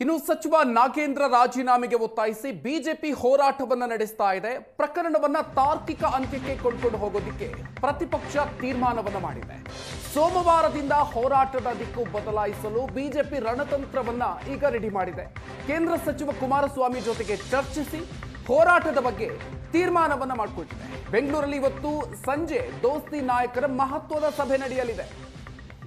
ಇನ್ನು ಸಚಿವ ನಾಗೇಂದ್ರ ರಾಜೀನಾಮೆಗೆ ಒತ್ತಾಯಿಸಿ ಬಿಜೆಪಿ ಹೋರಾಟವನ್ನ ನಡೆಸ್ತಾ ಇದೆ. ಪ್ರಕರಣವನ್ನ ತಾರ್ಕಿಕ ಅಂತ್ಯಕ್ಕೆ ಕೊಂಡ್ಕೊಂಡು ಹೋಗೋದಿಕ್ಕೆ ಪ್ರತಿಪಕ್ಷ ತೀರ್ಮಾನವನ್ನ ಮಾಡಿದೆ. ಸೋಮವಾರದಿಂದ ಹೋರಾಟದ ದಿಕ್ಕು ಬದಲಾಯಿಸಲು ಬಿಜೆಪಿ ರಣತಂತ್ರವನ್ನ ಈಗ ರೆಡಿ ಮಾಡಿದೆ. ಕೇಂದ್ರ ಸಚಿವ ಕುಮಾರಸ್ವಾಮಿ ಜೊತೆಗೆ ಚರ್ಚಿಸಿ ಹೋರಾಟದ ಬಗ್ಗೆ ತೀರ್ಮಾನವನ್ನ ಮಾಡಿಕೊಂಡಿದೆ. ಬೆಂಗಳೂರಲ್ಲಿ ಇವತ್ತು ಸಂಜೆ ದೋಸ್ತಿ ನಾಯಕರ ಮಹತ್ವದ ಸಭೆ ನಡೆಯಲಿದೆ.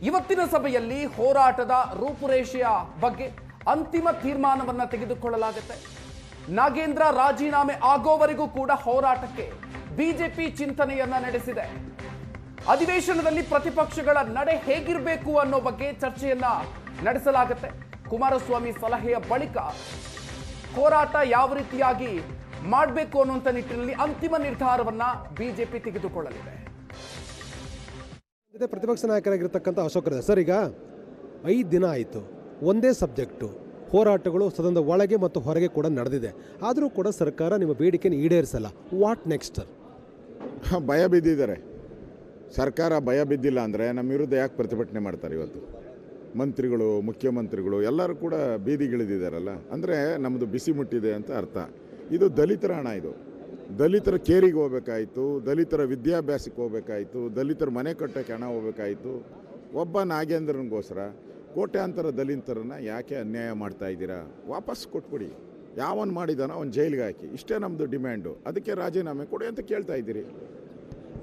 ಇವತ್ತಿನ ಸಭೆಯಲ್ಲಿ ಹೋರಾಟದ ರೂಪುರೇಷೆಯ ಬಗ್ಗೆ ಅಂತಿಮ ತೀರ್ಮಾನವನ್ನ ತೆಗೆದುಕೊಳ್ಳಲಾಗುತ್ತೆ. ನಾಗೇಂದ್ರ ರಾಜೀನಾಮೆ ಆಗೋವರೆಗೂ ಕೂಡ ಹೋರಾಟಕ್ಕೆ ಬಿಜೆಪಿ ಚಿಂತನೆಯನ್ನ ನಡೆಸಿದೆ. ಅಧಿವೇಶನದಲ್ಲಿ ಪ್ರತಿಪಕ್ಷಗಳ ನಡೆ ಹೇಗಿರಬೇಕು ಅನ್ನೋ ಬಗ್ಗೆ ಚರ್ಚೆಯನ್ನ ನಡೆಸಲಾಗುತ್ತೆ. ಕುಮಾರಸ್ವಾಮಿ ಸಲಹೆಯ ಬಳಿಕ ಹೋರಾಟ ಯಾವ ರೀತಿಯಾಗಿ ಮಾಡಬೇಕು ಅನ್ನುವಂಥ ನಿಟ್ಟಿನಲ್ಲಿ ಅಂತಿಮ ನಿರ್ಧಾರವನ್ನ ಬಿಜೆಪಿ ತೆಗೆದುಕೊಳ್ಳಲಿದೆ. ಪ್ರತಿಪಕ್ಷ ನಾಯಕರಾಗಿರ್ತಕ್ಕಂಥ ಅಶೋಕ್ ಸರ್, ಈಗ 5 ದಿನ ಆಯಿತು, ಒಂದೇ ಸಬ್ಜೆಕ್ಟು ಹೋರಾಟಗಳು ಸದನದ ಒಳಗೆ ಮತ್ತು ಹೊರಗೆ ಕೂಡ ನಡೆದಿದೆ. ಆದರೂ ಕೂಡ ಸರ್ಕಾರ ನಿಮ್ಮ ಬೇಡಿಕೆಯನ್ನು ಈಡೇರಿಸಲ್ಲ. What next sir? ಭಯ ಬಿದ್ದಿದ್ದಾರೆ. ಸರ್ಕಾರ ಭಯ ಬಿದ್ದಿಲ್ಲ ಅಂದರೆ ನಮ್ಮ ವಿರುದ್ಧ ಯಾಕೆ ಪ್ರತಿಭಟನೆ ಮಾಡ್ತಾರೆ? ಇವತ್ತು ಮಂತ್ರಿಗಳು, ಮುಖ್ಯಮಂತ್ರಿಗಳು ಎಲ್ಲರೂ ಕೂಡ ಬೀದಿಗಿಳಿದಿದ್ದಾರಲ್ಲ, ಅಂದರೆ ನಮ್ಮದು ಬಿಸಿ ಮುಟ್ಟಿದೆ ಅಂತ ಅರ್ಥ. ಇದು ದಲಿತರ ಹಣ, ಇದು ದಲಿತರ ಕೇರಿಗೆ ಹೋಗಬೇಕಾಯಿತು, ದಲಿತರ ವಿದ್ಯಾಭ್ಯಾಸಕ್ಕೆ ಹೋಗಬೇಕಾಯಿತು, ದಲಿತರ ಮನೆ ಕಟ್ಟೋಕ್ಕೆ ಹಣ ಹೋಗಬೇಕಾಯಿತು. ಒಬ್ಬ ನಾಗೇಂದ್ರನಿಗೋಸ್ಕರ ಕೋಟ್ಯಾಂತರ ದಲಿತರನ್ನ ಯಾಕೆ ಅನ್ಯಾಯ ಮಾಡ್ತಾ ಇದ್ದೀರಾ? ವಾಪಸ್ ಕೊಟ್ಬಿಡಿ. ಯಾವನು ಮಾಡಿದಾನೋ ಅವ್ನು ಜೈಲಿಗೆ ಹಾಕಿ. ಇಷ್ಟೇ ನಮ್ಮದು ಡಿಮ್ಯಾಂಡು. ಅದಕ್ಕೆ ರಾಜೀನಾಮೆ ಕೊಡಿ ಅಂತ ಕೇಳ್ತಾ ಇದ್ದೀರಿ.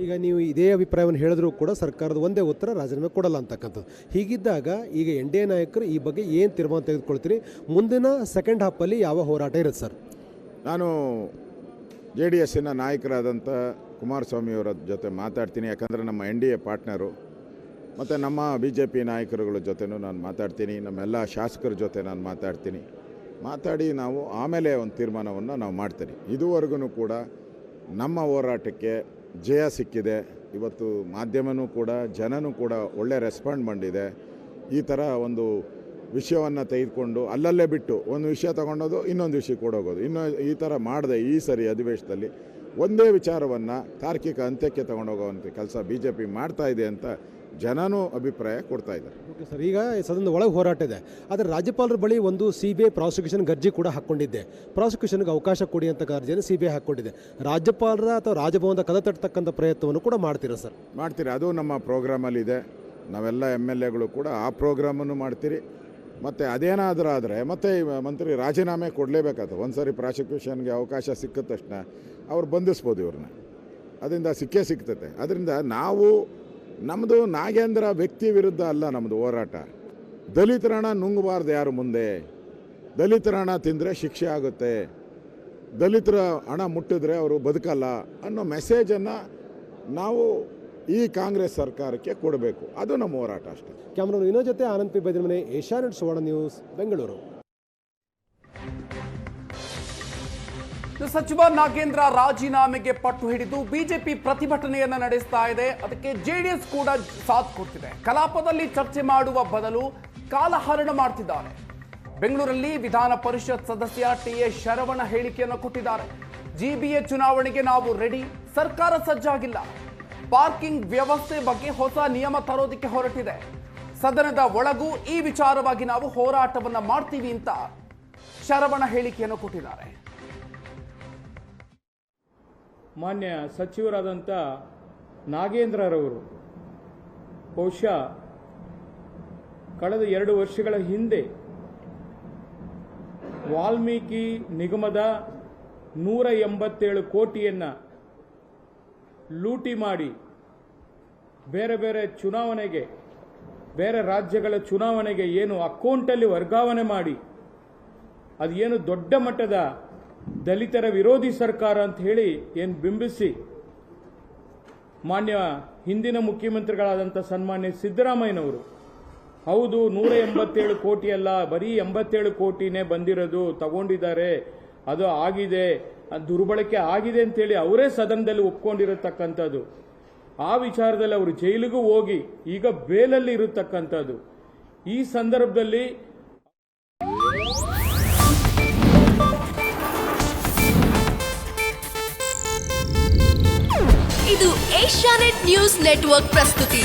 ಈಗ ನೀವು ಇದೇ ಅಭಿಪ್ರಾಯವನ್ನು ಹೇಳಿದ್ರೂ ಕೂಡ ಸರ್ಕಾರದ ಒಂದೇ ಉತ್ತರ ರಾಜೀನಾಮೆ ಕೊಡಲ್ಲ ಅಂತಕ್ಕಂಥದ್ದು. ಹೀಗಿದ್ದಾಗ ಈಗ NDA ನಾಯಕರು ಈ ಬಗ್ಗೆ ಏನು ತೀರ್ಮಾನ ತೆಗೆದುಕೊಳ್ತೀರಿ? ಮುಂದಿನ ಸೆಕೆಂಡ್ ಹಾಫಲ್ಲಿ ಯಾವ ಹೋರಾಟ ಇರುತ್ತೆ ಸರ್? ನಾನು JDSನ ನಾಯಕರಾದಂಥ ಕುಮಾರಸ್ವಾಮಿಯವರ ಜೊತೆ ಮಾತಾಡ್ತೀನಿ. ಯಾಕಂದರೆ ನಮ್ಮ NDA ಪಾರ್ಟ್ನರು, ಮತ್ತು ನಮ್ಮ BJP ನಾಯಕರುಗಳ ಜೊತೆನೂ ನಾನು ಮಾತಾಡ್ತೀನಿ. ನಮ್ಮೆಲ್ಲ ಶಾಸಕರ ಜೊತೆ ನಾನು ಮಾತಾಡಿ ನಾವು ಆಮೇಲೆ ಒಂದು ತೀರ್ಮಾನವನ್ನು ನಾವು ಮಾಡ್ತೀನಿ. ಇದುವರೆಗೂ ಕೂಡ ನಮ್ಮ ಹೋರಾಟಕ್ಕೆ ಜಯ ಸಿಕ್ಕಿದೆ. ಇವತ್ತು ಮಾಧ್ಯಮನೂ ಕೂಡ ಜನನೂ ಕೂಡ ಒಳ್ಳೆ ರೆಸ್ಪಾಂಡ್ ಮಾಡಿದೆ. ಈ ಥರ ಒಂದು ವಿಷಯವನ್ನು ತೆಗೆದುಕೊಂಡು ಅಲ್ಲಲ್ಲೇ ಬಿಟ್ಟು ಒಂದು ವಿಷಯ ತಗೊಂಡೋದು ಇನ್ನೊಂದು ವಿಷಯ ಕೊಡೋಗೋದು, ಈ ಥರ ಮಾಡಿದೆ. ಈ ಸರಿ ಅಧಿವೇಶನದಲ್ಲಿ ಒಂದೇ ವಿಚಾರವನ್ನು ತಾರ್ಕಿಕ ಅಂತ್ಯಕ್ಕೆ ತಗೊಂಡೋಗೋವಂಥ ಕೆಲಸ BJP ಮಾಡ್ತಾ ಇದೆ ಅಂತ ಜನನೂ ಅಭಿಪ್ರಾಯ ಕೊಡ್ತಾ ಇದ್ದಾರೆ. ಓಕೆ ಸರ್, ಈಗ ಸದನದ ಒಳಗೆ ಹೋರಾಟ ಇದೆ. ಆದರೆ ರಾಜ್ಯಪಾಲರ ಬಳಿ ಒಂದು CBI ಪ್ರಾಸಿಕ್ಯೂಷನ್ ಅರ್ಜಿ ಕೂಡ ಹಾಕ್ಕೊಂಡಿದ್ದೆ. ಪ್ರಾಸಿಕ್ಯೂಷನ್ಗೆ ಅವಕಾಶ ಕೊಡಿ ಅಂತ ಅರ್ಜಿಯನ್ನು CBI ಹಾಕ್ಕೊಂಡಿದೆ. ರಾಜ್ಯಪಾಲರ ಅಥವಾ ರಾಜಭವನದ ಕದ ತಟ್ಟತಕ್ಕಂಥ ಪ್ರಯತ್ನವನ್ನು ಕೂಡ ಮಾಡ್ತೀರಾ ಸರ್? ಮಾಡ್ತೀರಿ. ಅದು ನಮ್ಮ ಪ್ರೋಗ್ರಾಮಲ್ಲಿದೆ. ನಾವೆಲ್ಲ MLAಗಳು ಕೂಡ ಆ ಪ್ರೋಗ್ರಾಮನ್ನು ಮಾಡ್ತೀರಿ. ಮತ್ತು ಅದೇನಾದರೂ ಆದರೆ ಮತ್ತೆ ಮಂತ್ರಿ ರಾಜೀನಾಮೆ ಕೊಡಲೇಬೇಕಾಗ್ತದೆ. ಒಂದು ಸಾರಿ ಪ್ರಾಸಿಕ್ಯೂಷನ್ಗೆ ಅವಕಾಶ ಸಿಕ್ಕಿದ ತಕ್ಷಣ ಅವ್ರು ಬಂಧಿಸ್ಬೋದು ಇವ್ರನ್ನ. ಅದರಿಂದ ಸಿಗ್ತದೆ. ಅದರಿಂದ ನಾವು ನಮ್ಮದು ನಾಗೇಂದ್ರ ವ್ಯಕ್ತಿ ವಿರುದ್ಧ ಅಲ್ಲ ನಮ್ಮದು ಹೋರಾಟ. ದಲಿತರ ಹಣ ನುಂಗಬಾರ್ದು ಯಾರು ಮುಂದೆ. ದಲಿತರ ಹಣ ತಿಂದರೆ ಶಿಕ್ಷೆ ಆಗುತ್ತೆ, ದಲಿತರ ಹಣ ಮುಟ್ಟಿದ್ರೆ ಅವರು ಬದುಕಲ್ಲ ಅನ್ನೋ ಮೆಸೇಜನ್ನು ನಾವು ಈ ಕಾಂಗ್ರೆಸ್ ಸರ್ಕಾರಕ್ಕೆ ಕೊಡಬೇಕು. ಅದು ನಮ್ಮ ಹೋರಾಟ ಅಷ್ಟೇ. ಕ್ಯಾಮ್ರಾ ವಿನೋದ್ ಜೊತೆ ಆನಂದ್ ಪಿ ಬೈದಮನೆ, ಏಷ್ಯಾನೆಟ್ ಸುವರ್ಣ ನ್ಯೂಸ್, ಬೆಂಗಳೂರು. ಸಚಿವ ನಾಗೇಂದ್ರ ರಾಜೀನಾಮೆಗೆ ಪಟ್ಟು ಹಿಡಿದು ಬಿಜೆಪಿ ಪ್ರತಿಭಟನೆಯನ್ನ ನಡೆಸ್ತಾ ಇದೆ. ಅದಕ್ಕೆ JDS ಕೂಡ ಸಾಥ್ ಕೊಡ್ತಿದೆ. ಕಲಾಪದಲ್ಲಿ ಚರ್ಚೆ ಮಾಡುವ ಬದಲು ಕಾಲಹರಣ ಮಾಡ್ತಿದ್ದಾರೆ. ಬೆಂಗಳೂರಲ್ಲಿ ವಿಧಾನ ಪರಿಷತ್ ಸದಸ್ಯ TA ಶರವಣ ಹೇಳಿಕೆಯನ್ನು ಕೊಟ್ಟಿದ್ದಾರೆ. GBA ಚುನಾವಣೆಗೆ ನಾವು ರೆಡಿ, ಸರ್ಕಾರ ಸಜ್ಜಾಗಿಲ್ಲ, ಪಾರ್ಕಿಂಗ್ ವ್ಯವಸ್ಥೆ ಬಗ್ಗೆ ಹೊಸ ನಿಯಮ ತರೋದಕ್ಕೆ ಹೊರಟಿದೆ, ಸದನದ ಒಳಗೂ ಈ ವಿಚಾರವಾಗಿ ನಾವು ಹೋರಾಟವನ್ನ ಮಾಡ್ತೀವಿ ಅಂತ ಶರವಣ ಹೇಳಿಕೆಯನ್ನು ಕೊಟ್ಟಿದ್ದಾರೆ. ಮಾನ್ಯ ಸಚಿವರಾದಂಥ ನಾಗೇಂದ್ರರವರು ಬಹುಶಃ ಕಳೆದ 2 ವರ್ಷಗಳ ಹಿಂದೆ ವಾಲ್ಮೀಕಿ ನಿಗಮದ 187 ಕೋಟಿಯನ್ನು ಲೂಟಿ ಮಾಡಿ ಬೇರೆ ಬೇರೆ ಚುನಾವಣೆಗೆ, ಬೇರೆ ರಾಜ್ಯಗಳ ಚುನಾವಣೆಗೆ ಏನು ಅಕೌಂಟಲ್ಲಿ ವರ್ಗಾವಣೆ ಮಾಡಿ ಅದು ಏನು ದೊಡ್ಡ ಮಟ್ಟದ ದಲಿತರ ವಿರೋಧಿ ಸರ್ಕಾರ ಅಂತ ಹೇಳಿ ಏನು ಬಿಂಬಿಸಿ ಮಾನ್ಯ ಹಿಂದಿನ ಮುಖ್ಯಮಂತ್ರಿಗಳಾದಂಥ ಸನ್ಮಾನ್ಯ ಸಿದ್ದರಾಮಯ್ಯನವರು ಹೌದು 187 ಕೋಟಿ ಅಲ್ಲ, ಬರೀ 87 ಕೋಟಿನೇ ಬಂದಿರೋದು, ತಗೊಂಡಿದ್ದಾರೆ, ಅದು ಆಗಿದೆ, ದುರ್ಬಳಕೆ ಆಗಿದೆ ಅಂತೇಳಿ ಅವರೇ ಸದನದಲ್ಲಿ ಒಪ್ಕೊಂಡಿರತಕ್ಕಂಥದ್ದು. ಆ ವಿಚಾರದಲ್ಲಿ ಅವರು ಜೈಲಿಗೂ ಹೋಗಿ ಈಗ ಬೇಲಲ್ಲಿ ಇರತಕ್ಕಂಥದ್ದು. ಈ ಸಂದರ್ಭದಲ್ಲಿ ಇದು ಏಷ್ಯಾನೆಟ್ ನ್ಯೂಸ್ ನೆಟ್ವರ್ಕ್ ಪ್ರಸ್ತುತಿ.